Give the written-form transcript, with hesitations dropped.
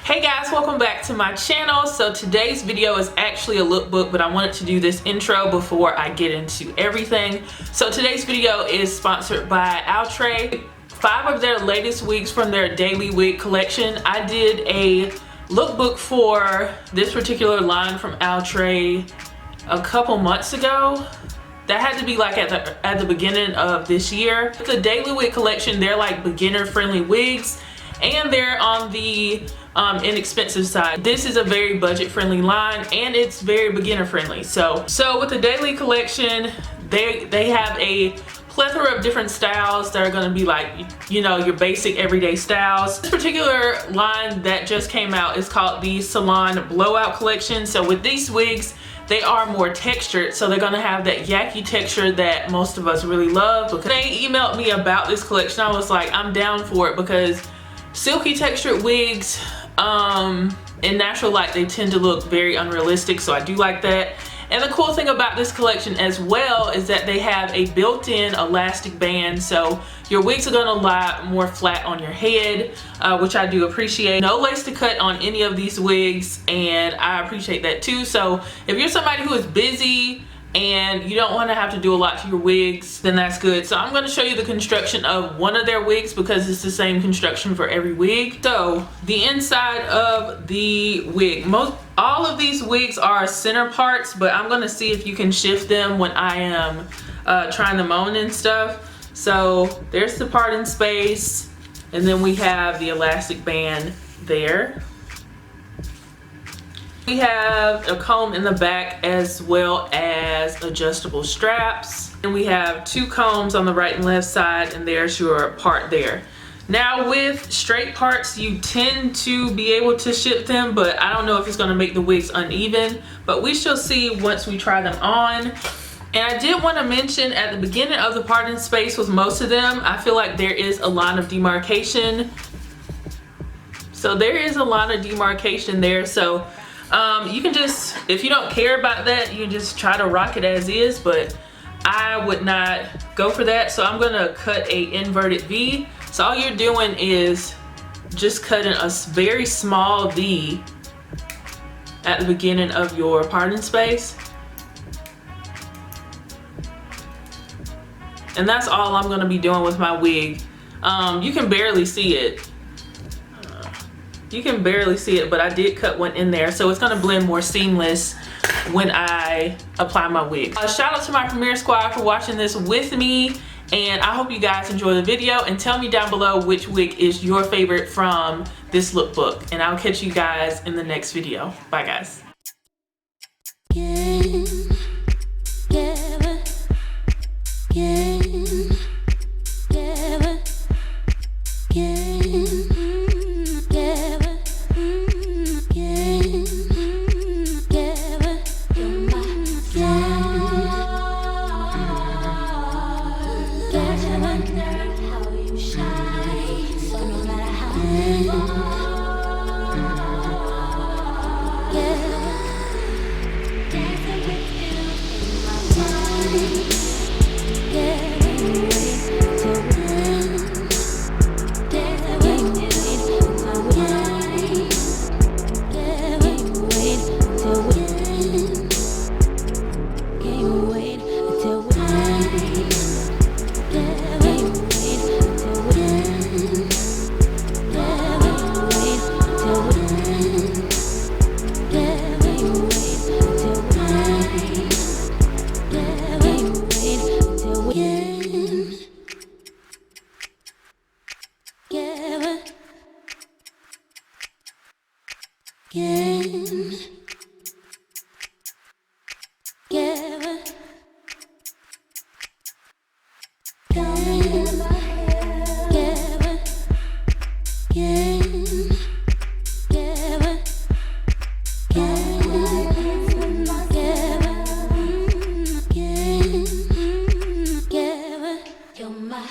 Hey guys, welcome back to my channel. So today's video is actually a lookbook, but I wanted to do this intro before I get into everything. So today's video is sponsored by Outre. 5 of their latest wigs from their daily wig collection. I did a lookbook for this particular line from Outre a couple months ago. That had to be like at the beginning of this year. The daily wig collection, they're like beginner friendly wigs, and they're on the inexpensive side. This is a very budget friendly line, and it's very beginner friendly. So with the daily collection, they have a plethora of different styles that are going to be like, you know, your basic everyday styles. This particular line that just came out is called the Salon Blowout collection. So with these wigs, they are more textured, so they're gonna have that yaki texture that most of us really love. Because they emailed me about this collection, I was like, I'm down for it, because silky textured wigs in natural light, they tend to look very unrealistic, so I do like that. And the cool thing about this collection as well is that they have a built-in elastic band, so your wigs are gonna lie more flat on your head, which I do appreciate. No lace to cut on any of these wigs, and I appreciate that too. So if you're somebody who is busy and you don't want to have to do a lot to your wigs, then that's good. So I'm going to show you the construction of one of their wigs, because it's the same construction for every wig. So the inside of the wig, all of these wigs are center parts, but I'm going to see if you can shift them when I am trying them on and stuff. So there's the part in space, and then we have the elastic band there. We have a comb in the back as well as adjustable straps. And we have 2 combs on the right and left side, and there's your part there. Now with straight parts, you tend to be able to shift them, but I don't know if it's gonna make the wigs uneven, but we shall see once we try them on. And I did want to mention at the beginning of the part in space with most of them, I feel like there is a line of demarcation. So there is a line of demarcation there. So you can just, if you don't care about that, you can just try to rock it as is, but I would not go for that. So I'm gonna cut a inverted V. So all you're doing is just cutting a very small V at the beginning of your parting space. And that's all I'm gonna be doing with my wig. You can barely see it. You can barely see it, but I did cut one in there, so it's gonna blend more seamless when I apply my wig. Shout out to my Premiere Squad for watching this with me, and I hope you guys enjoy the video, and tell me down below which wig is your favorite from this lookbook, and I'll catch you guys in the next video. Bye guys. You're my